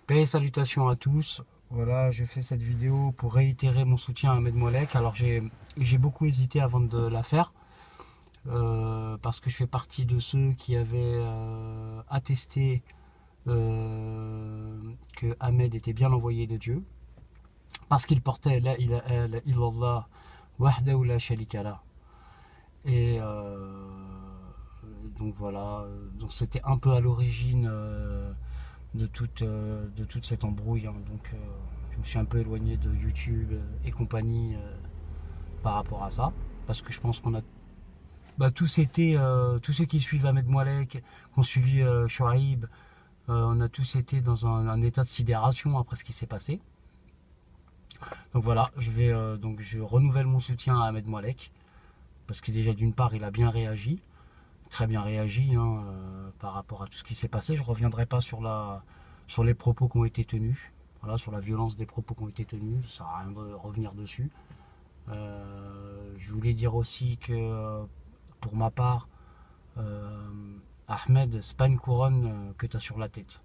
Paix et salutations à tous. Voilà, je fais cette vidéo pour réitérer mon soutien à Ahmed Moalek. Alors j'ai beaucoup hésité avant de la faire parce que je fais partie de ceux qui avaient attesté que Ahmed était bien l'envoyé de Dieu parce qu'il portait la ilaha illallah wahdahu la sharika lah. Et donc voilà, donc c'était un peu à l'origine de toute cette embrouille, hein. Donc je me suis un peu éloigné de YouTube et compagnie par rapport à ça, parce que je pense qu'on a tous été, tous ceux qui suivent Ahmed Moalek, qui ont suivi Shoaib, on a tous été dans un état de sidération après ce qui s'est passé. Donc voilà, je renouvelle mon soutien à Ahmed Moalek, parce que déjà d'une part il a bien réagi, très bien réagi, hein, par rapport à tout ce qui s'est passé. Je ne reviendrai pas sur les propos qui ont été tenus, voilà, sur la violence des propos qui ont été tenus, ça sert à rien de revenir dessus. Je voulais dire aussi que pour ma part, Ahmed, c'est pas une couronne que tu as sur la tête.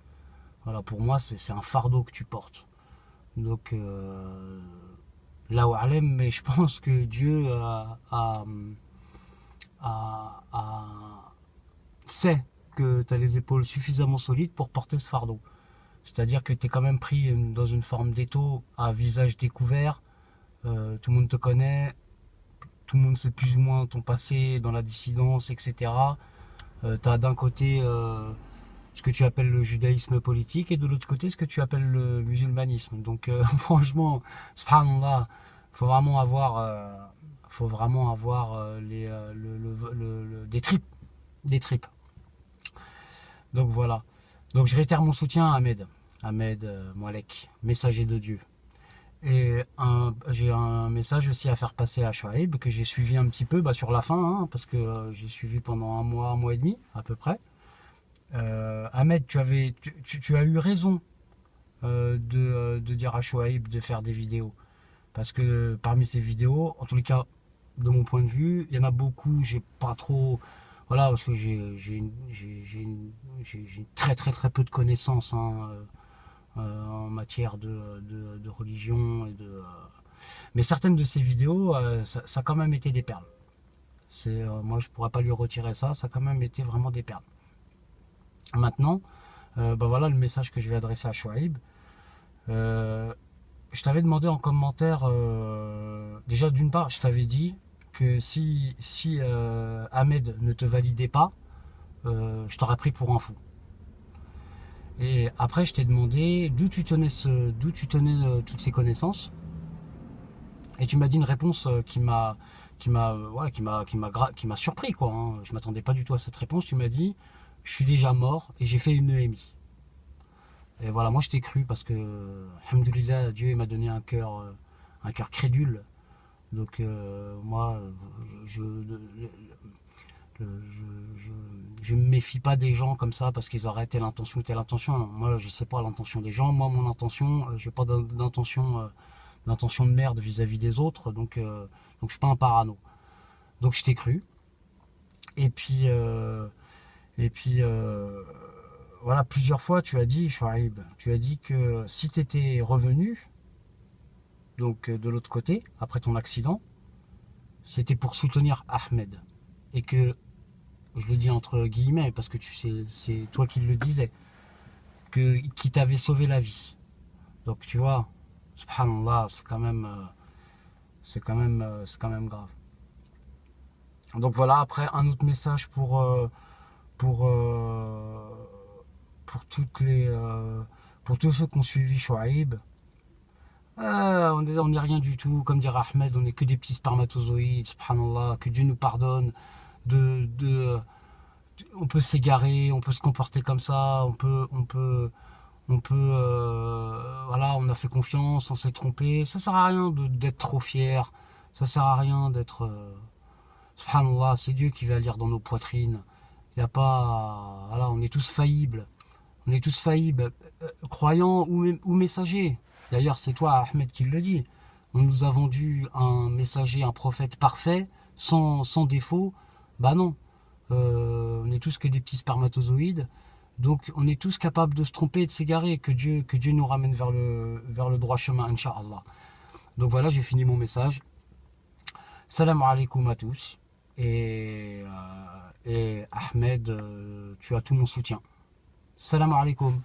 Voilà, pour moi, c'est un fardeau que tu portes. Donc, là où Alem, mais je pense que Dieu sait que tu as les épaules suffisamment solides pour porter ce fardeau. C'est-à-dire que tu es quand même pris dans une forme d'étau à visage découvert. Tout le monde te connaît, tout le monde sait plus ou moins ton passé dans la dissidence, etc. Tu as d'un côté ce que tu appelles le judaïsme politique et de l'autre côté ce que tu appelles le musulmanisme. Donc franchement, subhanallah, faut vraiment avoir des tripes. Des tripes. Donc voilà. Donc je réitère mon soutien à Ahmed Moalek, messager de Dieu. Et j'ai un message aussi à faire passer à Shoaib, que j'ai suivi un petit peu sur la fin, hein, parce que j'ai suivi pendant un mois et demi à peu près. Ahmed, tu as eu raison de dire à Shoaib de faire des vidéos. Parce que parmi ces vidéos, en tous les cas, de mon point de vue, il y en a beaucoup, j'ai pas trop... Voilà, parce que j'ai très très très peu de connaissances, hein, en matière de religion mais certaines de ces vidéos ça a quand même été des perles. Moi je pourrais pas lui retirer ça, ça a quand même été vraiment des perles. Maintenant voilà le message que je vais adresser à Shoaib. Je t'avais demandé en commentaire, déjà d'une part je t'avais dit que si Ahmed ne te validait pas, je t'aurais pris pour un fou. Et après, je t'ai demandé d'où tu tenais toutes ces connaissances. Et tu m'as dit une réponse qui m'a surpris, quoi, hein. Je m'attendais pas du tout à cette réponse. Tu m'as dit, je suis déjà mort et j'ai fait une EMI. Et voilà, moi je t'ai cru parce que, alhamdoulilah, Dieu m'a donné un cœur crédule. Donc moi, je me méfie pas des gens comme ça parce qu'ils auraient telle intention ou telle intention. Moi, je sais pas l'intention des gens. Moi, mon intention, j'ai pas d'intention de merde vis-à-vis des autres. Donc je suis pas un parano. Donc je t'ai cru. Et puis voilà, plusieurs fois tu as dit, Shoaib, tu as dit que si tu étais revenu, donc de l'autre côté, après ton accident, c'était pour soutenir Ahmed. Et que, je le dis entre guillemets, parce que tu sais, c'est toi qui le disais, qui t'avait sauvé la vie. Donc tu vois, subhanallah, c'est quand même grave. Donc voilà, après un autre message pour pour tous ceux qui ont suivi Shoaib. On n'est rien du tout, comme dirait Ahmed, on n'est que des petits spermatozoïdes, subhanallah, que Dieu nous pardonne on peut s'égarer, on peut se comporter comme ça, voilà, on a fait confiance, on s'est trompé. Ça sert à rien d'être trop fier, ça sert à rien d'être, subhanallah, c'est Dieu qui va lire dans nos poitrines. Il y a pas, voilà, on est tous faillibles, croyants ou messagers. D'ailleurs, c'est toi, Ahmed, qui le dit. On nous a vendu un messager, un prophète parfait, sans défaut. Bah non. On est tous que des petits spermatozoïdes. Donc on est tous capables de se tromper et de s'égarer, que Dieu nous ramène vers le droit chemin, Inch'Allah. Donc voilà, j'ai fini mon message. Salam alaikum à tous. Et Ahmed, tu as tout mon soutien. Salam alaikum.